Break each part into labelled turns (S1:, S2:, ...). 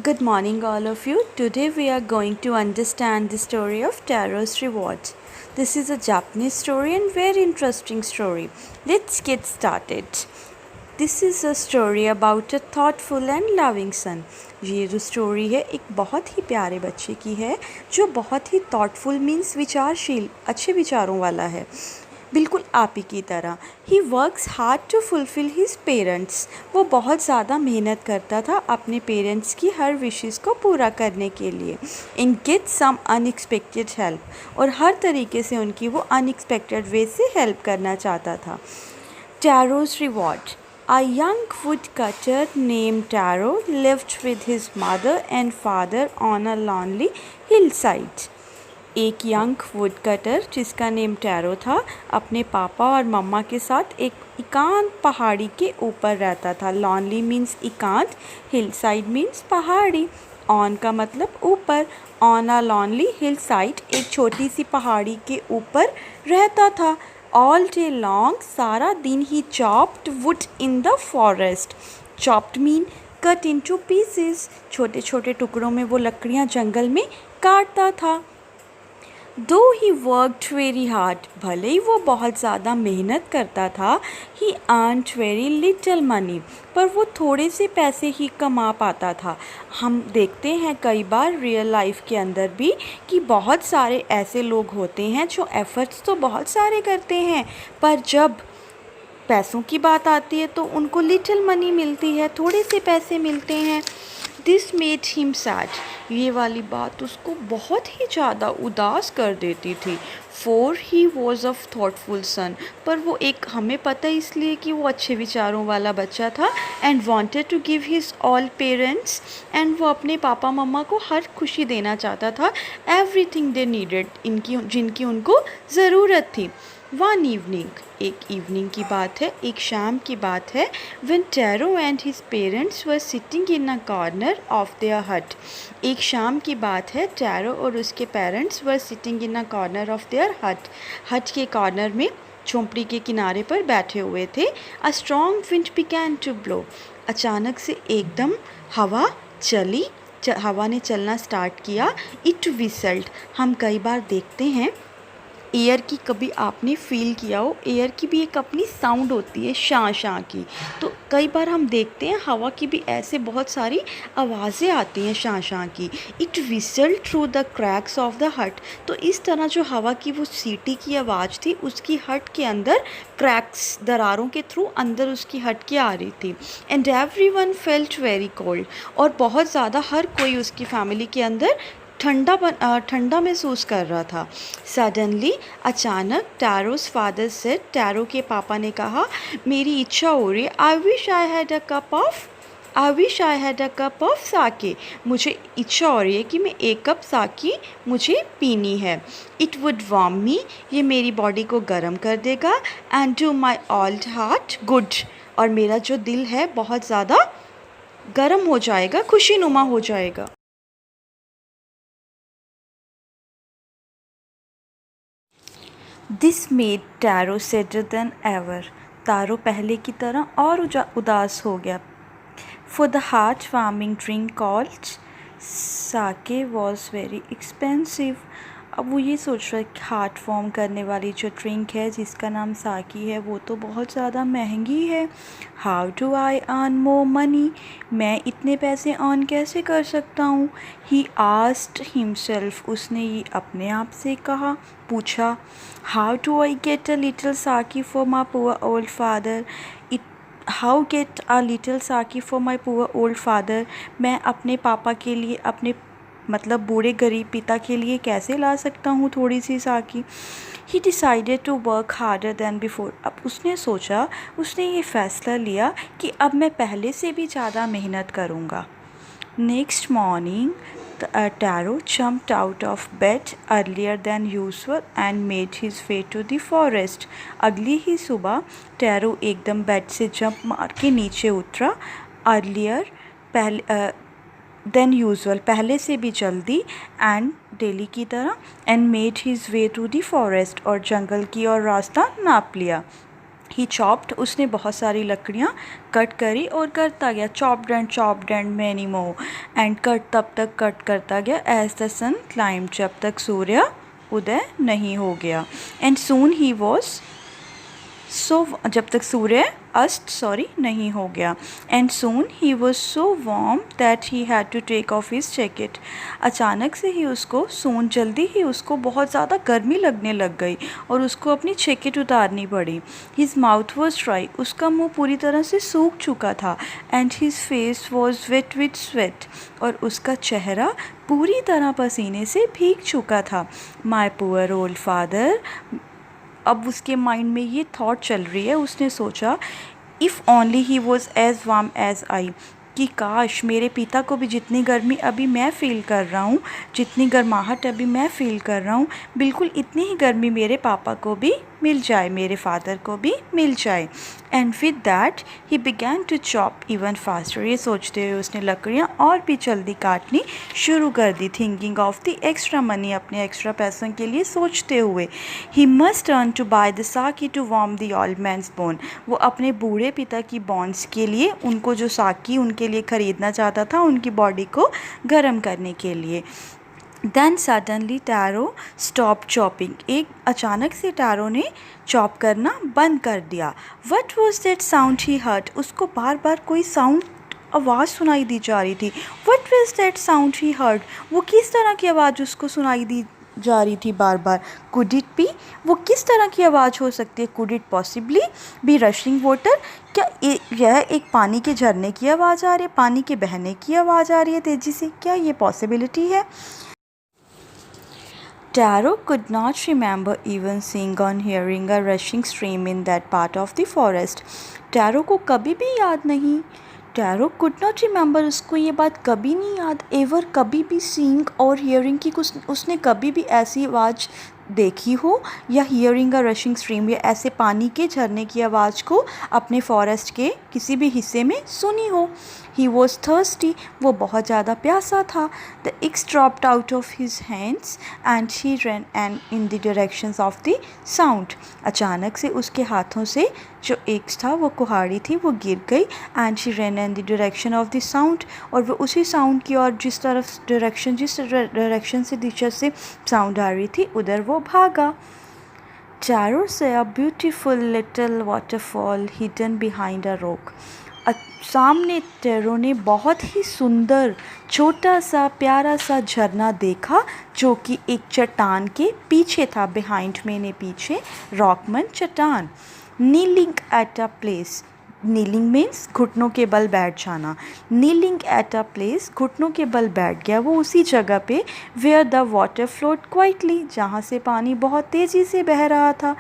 S1: Good morning, all of you. Today we are going to understand the story of Taro's Reward. This is a Japanese story and very interesting story. Let's get started. This is a story about a thoughtful and loving son. ये जो story है एक बहुत ही प्यारे बच्चे की है जो बहुत ही thoughtful मीन्स विचारशील अच्छे विचारों वाला है, बिल्कुल आप ही की तरह. He works hard to fulfil his parents. वो बहुत ज़्यादा मेहनत करता था अपने पेरेंट्स की हर विशेस को पूरा करने के लिए. इन गेट सम अनएक्सपेक्टेड हेल्प, और हर तरीके से उनकी वो अनएक्सपेक्टेड वे से हेल्प करना चाहता था. Taro's reward. A young woodcutter named Taro lived with his mother and father on a lonely hillside. एक यंग वुडकटर जिसका नेम टैरो था अपने पापा और मम्मा के साथ एक एकांत पहाड़ी के ऊपर रहता था. लॉनली मीन्स एकांत, हिल साइड मीन्स पहाड़ी. ऑन का मतलब ऊपर. On a lonely hill side एक छोटी सी पहाड़ी के ऊपर रहता था. ऑल डे लॉन्ग सारा दिन ही chopped wood in the forest. Chopped mean cut into pieces. छोटे छोटे टुकड़ों में वो लकड़ियाँ जंगल में काटता था. दो ही वर्कड वेरी हार्ड, भले ही वो बहुत ज़्यादा मेहनत करता था. He earned very little money, पर वो थोड़े से पैसे ही कमा पाता था. हम देखते हैं कई बार रियल लाइफ के अंदर भी कि बहुत सारे ऐसे लोग होते हैं जो एफ़र्ट्स तो बहुत सारे करते हैं, पर जब पैसों की बात आती है तो उनको लिटिल मनी मिलती है, थोड़े से पैसे मिलते हैं. This made him sad. ये वाली बात उसको बहुत ही ज़्यादा उदास कर देती थी. For he was a thoughtful son, पर वो एक हमें पता है इसलिए कि वो अच्छे विचारों वाला बच्चा था. And wanted to give his all parents, and वो अपने पापा मम्मा को हर खुशी देना चाहता था. एवरीथिंग दे नीडेड, जिनकी उनको ज़रूरत थी. वन इवनिंग, एक इवनिंग की बात है, एक शाम की बात है. When tarot and his parents were sitting in a corner of their हट. एक शाम की बात है, टैरो और उसके parents were sitting in a corner of their हट. हट के कॉर्नर में झोंपड़ी के किनारे पर बैठे हुए थे. A strong wind began to blow. अचानक से एकदम हवा चली, हवा ने चलना स्टार्ट किया. It whistled. हम कई बार देखते हैं एयर की, कभी आपने फील किया हो, एयर की भी एक अपनी साउंड होती है शां शां की. तो कई बार हम देखते हैं हवा की भी ऐसे बहुत सारी आवाज़ें आती हैं शां शां की. It whistle through the cracks of the हट. तो इस तरह जो हवा की वो सीटी की आवाज़ थी उसकी हट के अंदर क्रैक्स, दरारों के थ्रू अंदर उसकी हट की आ रही थी. And every one felt very cold. और बहुत ज़्यादा हर कोई उसकी फैमिली के अंदर ठंडा महसूस कर रहा था. सडनली, अचानक, टैरोस फादर से, टैरो के पापा ने कहा, मेरी इच्छा हो रही है. I wish I had a cup of sake. मुझे इच्छा हो रही है कि मैं एक कप साकी मुझे पीनी है. इट वुड वार्म मी. ये मेरी बॉडी को गर्म कर देगा. And do my old heart good. और मेरा जो दिल है बहुत ज़्यादा गर्म हो जाएगा, खुशीनुमा हो जाएगा. This made Taro sadder than ever. Taro पहले की तरह और उदास हो गया. For the heart warming drink called sake was very expensive. अब वो ये सोच रहा है कि हार्ट वार्म करने वाली जो ड्रिंक है जिसका नाम साकी है वो तो बहुत ज़्यादा महंगी है. How do I earn more money. मैं इतने पैसे अर्न कैसे कर सकता हूँ. He asked himself. उसने ये अपने आप से कहा, पूछा. How do I get a little sake for my poor old father. How get a little sake for my poor old father. मैं अपने पापा के लिए, अपने मतलब बूढ़े गरीब पिता के लिए कैसे ला सकता हूँ थोड़ी सी sake. He decided to work harder than before. अब उसने सोचा, उसने ये फ़ैसला लिया कि अब मैं पहले से भी ज़्यादा मेहनत करूँगा. Next morning Taro jumped out of bed earlier than usual and made his way to the forest. अगली ही सुबह टैरो एकदम बेड से जंप मार के नीचे उतरा. अर्लियर, देन यूजुअल, पहले से भी जल्दी. एंड, डेली की तरह. And made his way to the forest, और जंगल की ओर रास्ता नाप लिया. ही चॉप्ड, उसने बहुत सारी लकड़ियाँ कट करी और करता गया, chopped and many more, and cut तब तक कट करता गया एज द सन क्लाइम्ब, जब तक सूर्य उदय नहीं हो गया, एंड सून ही वॉज जब तक सूर्य नहीं हो गया, and soon he was so warm that he had to take off his jacket. अचानक से ही उसको जल्दी ही उसको बहुत ज़्यादा गर्मी लगने लग गई और उसको अपनी जैकेट उतारनी पड़ी। हिज माउथ वॉज ड्राई, उसका मुंह पूरी तरह से सूख चुका था, and his face was wet with sweat, और उसका चेहरा पूरी तरह पसीने से भीग चुका था। माई पुअर ओल्ड फादर, अब उसके माइंड में ये थॉट चल रही है, उसने सोचा if only he was as warm as I, कि काश मेरे पिता को भी जितनी गर्मी अभी मैं फ़ील कर रहा हूँ, जितनी गर्माहट अभी मैं फ़ील कर रहा हूँ, बिल्कुल इतनी ही गर्मी मेरे पापा को भी मिल जाए, मेरे फादर को भी मिल जाए। And with that he began to chop even faster, ये सोचते हुए उसने लकड़ियाँ और भी जल्दी काटनी शुरू कर दी, thinking of the extra money, अपने एक्स्ट्रा पैसों के लिए सोचते हुए। He must earn to buy the sake to warm the old man's bone, वो अपने बूढ़े पिता की बॉन्स के लिए, उनको जो साकी उनके लिए ख़रीदना चाहता था, उनकी बॉडी को गर्म करने के लिए। Then suddenly Taro stop chopping, एक अचानक से टैरो ने चॉप करना बंद कर दिया। What was that sound he heard, उसको बार बार कोई आवाज़ सुनाई दी जा रही थी। What was that sound he heard, वो किस तरह की आवाज़ उसको सुनाई दी जा रही थी बार बार। कुड इट बी, वो किस तरह की आवाज़ हो सकती है। Could it possibly be rushing water, क्या यह एक पानी के झरने की आवाज़ आ रही है, पानी के बहने की आवाज़ आ रही है तेज़ी से, क्या ये पॉसिबिलिटी है। Taro could not remember even seeing or hearing a rushing stream in that part of the forest. Taro को कभी भी याद नहीं, Taro could not remember, उसको ये बात कभी नहीं याद, ever कभी भी seeing और hearing की कुछ उसने कभी भी ऐसी आवाज़ देखी हो, या हियरिंग अ रशिंग स्ट्रीम, या ऐसे पानी के झरने की आवाज़ को अपने फॉरेस्ट के किसी भी हिस्से में सुनी हो। ही वॉज थर्स्टी, वो बहुत ज़्यादा प्यासा था। The x dropped out of his hands and he run and in the directions of the sound, अचानक से उसके हाथों से जो एक्स था, वो कुहाड़ी थी, वो गिर गई। And she run in the direction of the sound, और वो उसी साउंड की और जिस डायरेक्शन से दिशा से साउंड आ रही थी, उधर वो भागा। Taro saw a beautiful little waterfall hidden behind a rock. सामने टेरो ने बहुत ही सुंदर छोटा सा प्यारा सा झरना देखा, जो कि एक चट्टान के पीछे था। बिहाइंड मैंने पीछे, रॉकमन चट्टान। Kneeling at a place, kneeling means घुटनों के बल बैठ जाना। नीलिंग एट अ प्लेस, घुटनों के बल बैठ गया वो उसी जगह पे, where the water float quietly, जहाँ से पानी बहुत तेज़ी से बह रहा था।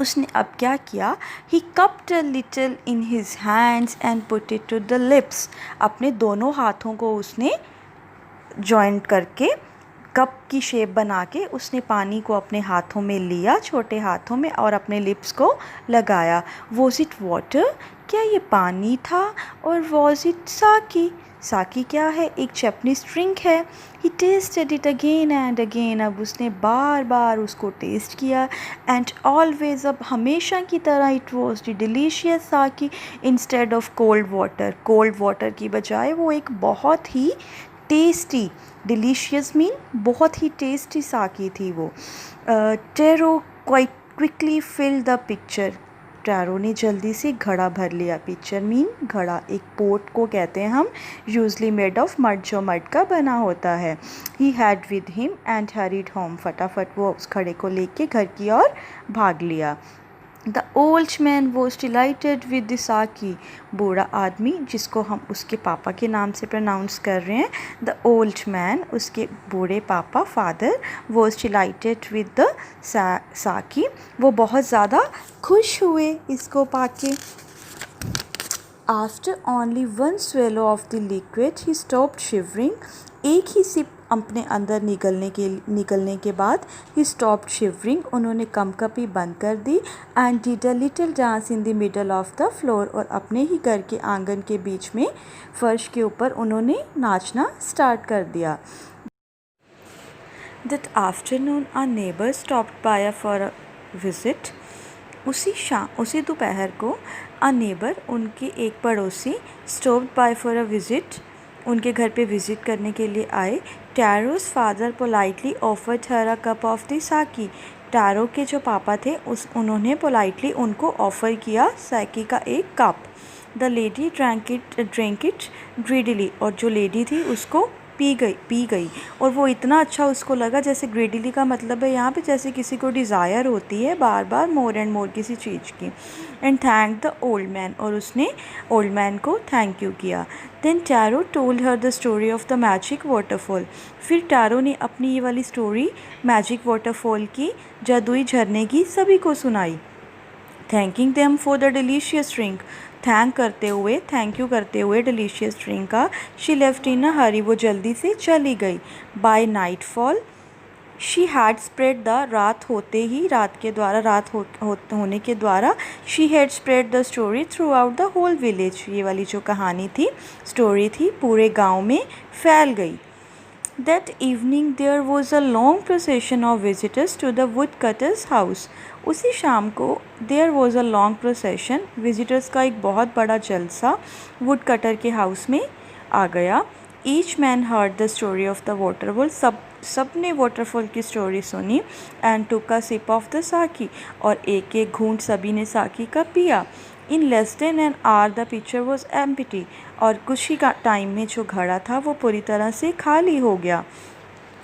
S1: उसने अब क्या किया, he cupped a little in his hands and put it to the lips, अपने दोनों हाथों को उसने जॉइंट करके कप की शेप बना के उसने पानी को अपने हाथों में लिया, छोटे हाथों में, और अपने लिप्स को लगाया। वॉज इट वाटर, क्या ये पानी था, और वॉज इट साकी, साकी क्या है, एक जैपनीज ड्रिंक है। He tasted it again and again, अब उसने बार बार उसको टेस्ट किया। एंड ऑलवेज, अब हमेशा की तरह, इट वॉज द डिलीशियस साकी instead of cold water, cold water की बजाय वो एक बहुत ही टेस्टी, डिलीशियस मीन बहुत ही टेस्टी साकी थी वो। Taro quite quickly fill the picture, Taro ने जल्दी से घड़ा भर लिया। पिक्चर मीन घड़ा, एक पोट को कहते हैं हम, यूजली मेड ऑफ मड, जो मड का बना होता है। He had with him and hurried home, फटाफट वो उस घड़े को लेके घर की ओर भाग लिया। The old man was delighted with the साकी, बूढ़ा आदमी, जिसको हम उसके पापा के नाम से प्रोनाउंस कर रहे हैं, द ओल्ड मैन, उसके बूढ़े पापा, father, was delighted with the sake, वो बहुत ज़्यादा खुश हुए इसको पाके। After only one swallow of the liquid he stopped shivering, एक ही सिप अपने अंदर निकलने के बाद ही स्टॉप्ड शिवरिंग, उन्होंने कंपकपी बंद कर दी। And did a little dance in the middle of the floor, और अपने ही घर के आंगन के बीच में फर्श के ऊपर उन्होंने नाचना स्टार्ट कर दिया। That afternoon, our neighbor stopped by for a visit. उसी दोपहर को अ नेबर, उनके एक पड़ोसी, stopped bye for a visit, उनके घर पे विजिट करने के लिए आए। Taro's father politely offered her a cup of the साकी। टैरो के जो पापा थे उन्होंने पोलाइटली उनको ऑफ़र किया साकी का एक cup. The lady drank it greedily, और जो लेडी थी उसको पी गई और वो इतना अच्छा उसको लगा। जैसे ग्रीडीली का मतलब है यहाँ पे जैसे किसी को डिज़ायर होती है बार बार मोर एंड मोर किसी चीज़ की। And thank the old man, और उसने ओल्ड मैन को थैंक यू किया। Then Taro told her the story of the magic waterfall. फिर टैरो ने अपनी ये वाली स्टोरी मैजिक वाटरफॉल की, जादुई झरने की, सभी को सुनाई। Thanking them for the delicious drink, thank you करते हुए डिलीशियस ड्रिंक का। She left in a hurry, वो जल्दी से चली गई। By nightfall she had spread the, रात होने के द्वारा she had spread the story throughout the whole village. ये वाली जो कहानी थी, स्टोरी थी, पूरे गाँव में फैल गई। That evening there was a long procession of visitors to the woodcutter's house. उसी शाम को there was a long procession, visitors का एक बहुत बड़ा जलसा woodcutter के हाउस में आ गया। Each man heard the story of the waterfall. सब ने वाटरफॉल की स्टोरी सुनी। And took a sip of the sake, और एक एक घूंट सभी ने साकी का पिया। In less than an hour the picture was empty, और कुछ ही का टाइम में जो घड़ा था वो पूरी तरह से खाली हो गया।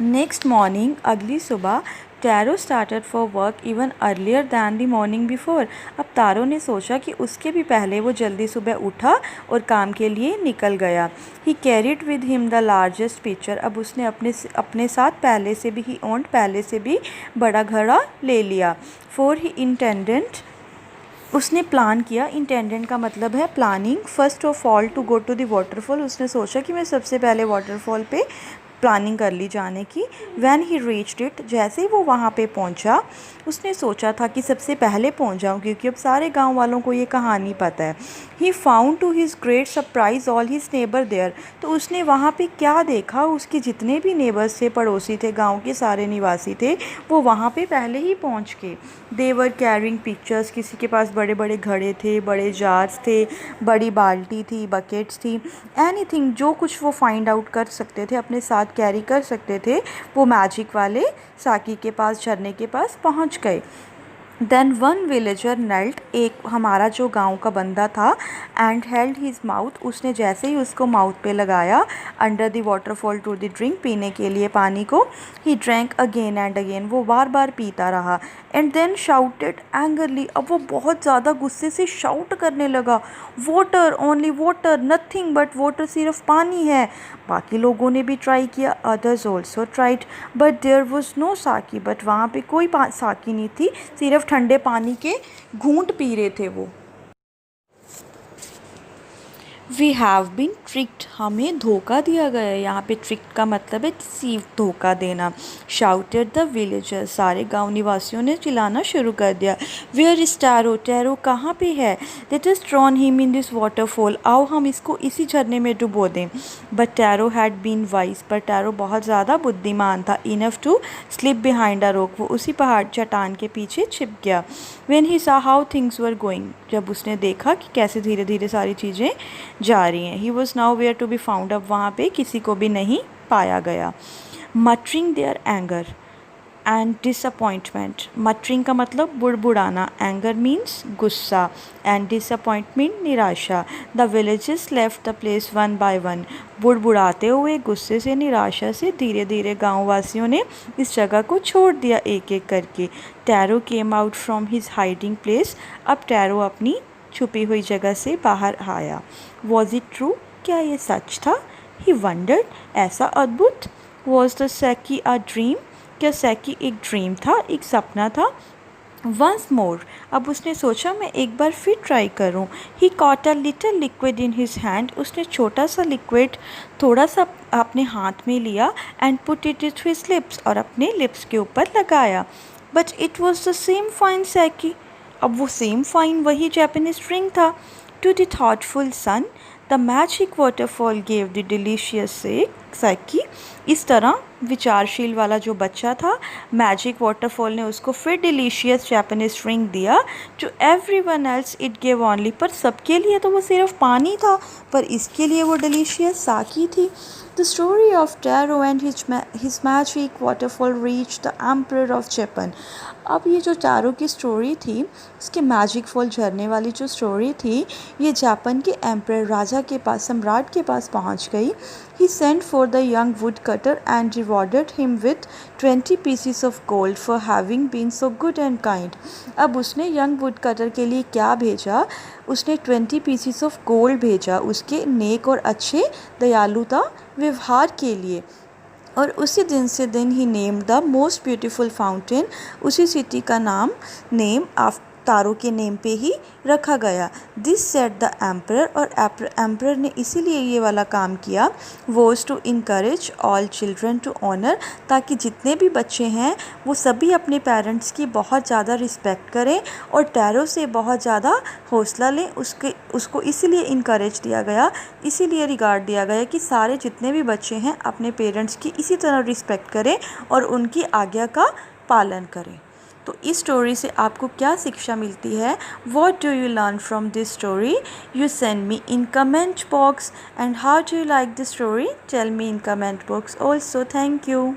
S1: नेक्स्ट मॉर्निंग, अगली सुबह, Taro started for work even earlier than the morning before. अब तारो ने सोचा कि उसके भी पहले वो जल्दी सुबह उठा और काम के लिए निकल गया। ही carried with him the largest picture, अब उसने अपने साथ पहले से भी बड़ा घड़ा ले लिया। फॉर ही इंटेंडेंट, उसने प्लान किया। इंटेंडेंट का मतलब है planning. First of all to go to the waterfall, उसने सोचा कि मैं सबसे पहले वाटरफॉल पे प्लानिंग कर ली जाने की। व्हेन ही रीच्ड इट, जैसे ही वो वहाँ पे पहुँचा, उसने सोचा था कि सबसे पहले पहुँच जाऊँ, क्योंकि अब सारे गांव वालों को ये कहानी पता है। He found to his great surprise all his neighbour there, तो उसने वहाँ पे क्या देखा, उसके जितने भी नेबर्स थे, पड़ोसी थे, गांव के सारे निवासी थे, वो वहाँ पे पहले ही पहुँच के। दे वर कैरिंग पिक्चर्स, किसी के पास बड़े बड़े घड़े थे, बड़े जार्स थे, बड़ी बाल्टी थी, बकेट्स थी, एनीथिंग जो कुछ वो फाइंड आउट कर सकते थे, अपने साथ कैरी कर सकते थे, वो मैजिक वाले साकी के पास, झरने के पास पहुंच गए। देन वन विलेजर नेल्ट, एक हमारा जो गांव का बंदा था, एंड हेल्ड हिज माउथ, उसने जैसे ही उसको माउथ पे लगाया, under the waterfall to the drink, पीने के लिए पानी को। He drank again and again, वो बार बार पीता रहा। एंड देन शाउटेड एंगरली, अब वो बहुत ज़्यादा गुस्से से शाउट करने लगा, water, only water, nothing but water, सिर्फ पानी है। बाकी लोगों ने भी ट्राई किया, others also tried, but there was no sake, but वहाँ पे कोई साकी नहीं थी, सिर्फ ठंडे पानी के घूंट पी रहे थे वो। वी हैव बीन ट्रिक्ड, हमें धोखा दिया गया है। यहाँ पे ट्रिक्ड का मतलब है डिसीव, धोखा देना। शाउटेड द विलेजर्स, सारे गांव निवासियों ने चिल्लाना शुरू कर दिया। वेयर इज टैरो, टैरो कहाँ पे है? Let us drown him in this waterfall, आओ हम इसको इसी झरने में डुबो दें। But Taro had been wise, पर टैरो बहुत ज़्यादा बुद्धिमान था। Enough to slip behind a rock, वो उसी पहाड़ चट्टान के पीछे छिप गया। व्हेन ही सा हाउ थिंग्स वर गोइंग, जब उसने देखा कि कैसे धीरे धीरे सारी चीज़ें जा रही हैं। He was now where to be found, अब वहाँ पे किसी को भी नहीं पाया गया। Muttering their anger and disappointment, muttering का मतलब बुड़बुड़ाना, एंगर मीन्स गुस्सा, एंड डिसअपॉइंटमेंट निराशा। The villages left the place one by one, बुड़बुड़ाते हुए, गुस्से से, निराशा से धीरे धीरे गाँव वासियों ने इस जगह को छोड़ दिया एक एक करके। Tarot came out from his hiding place, अब टैरो अपनी छुपी हुई जगह से बाहर आया। वॉज इट ट्रू, क्या ये सच था? ही वंडर्ड, ऐसा अद्भुत। वॉज द सैकी अ ड्रीम, क्या सैकी एक ड्रीम था, एक सपना था? वंस मोर, अब उसने सोचा मैं एक बार फिर ट्राई करूं। He caught a little liquid in his hand, उसने छोटा सा लिक्विड थोड़ा सा अपने हाथ में लिया। And put it to his lips, और अपने लिप्स के ऊपर लगाया। But it was the same fine sake, अब वो सेम फाइन, वही जापानीज ड्रिंक था। To the thoughtful son, the magic waterfall give the delicious sake. इस तरह विचारशील वाला जो बच्चा था, मैजिक वाटरफॉल ने उसको फिर डिलीशियस जापानीज ड्रिंक दिया। To everyone else it give only, पर सबके लिए तो वो सिर्फ पानी था, पर इसके लिए वो डिलीशियस साकी थी। The story of tarot and his magic waterfall reach the emperor of Japan. अब ये जो टैरो की स्टोरी थी, इसके मैजिक फॉल झरने वाली जो स्टोरी थी, ये जापान के एम्परर राजा के पास, सम्राट के पास पहुंच गई। He sent for the young woodcutter and rewarded him with 20 pieces of gold for having been so good and kind. अब उसने यंग वुडकटर के लिए क्या भेजा? उसने 20 pieces of gold भेजा उसके नेक और अच्छे दयालुता व्यवहार के लिए। और उसी दिन से दिन he name the most beautiful fountain, उसी सिटी का नेम तारो के नेम पे ही रखा गया। दिस सेट द एम्परर, और एम्परर ने इसीलिए ये वाला काम किया, was to encourage all children to honour, ताकि जितने भी बच्चे हैं वो सभी अपने पेरेंट्स की बहुत ज़्यादा रिस्पेक्ट करें और टैरो से बहुत ज़्यादा हौसला लें। उसको इसीलिए इनकरेज दिया गया, इसीलिए रिगार्ड दिया गया कि सारे जितने भी बच्चे हैं अपने पेरेंट्स की इसी तरह रिस्पेक्ट करें और उनकी आज्ञा का पालन करें। तो इस स्टोरी से आपको क्या शिक्षा मिलती है? What do you learn from this story? You send me in comment box, and how do you like the story? Tell me in comment box also. Thank you.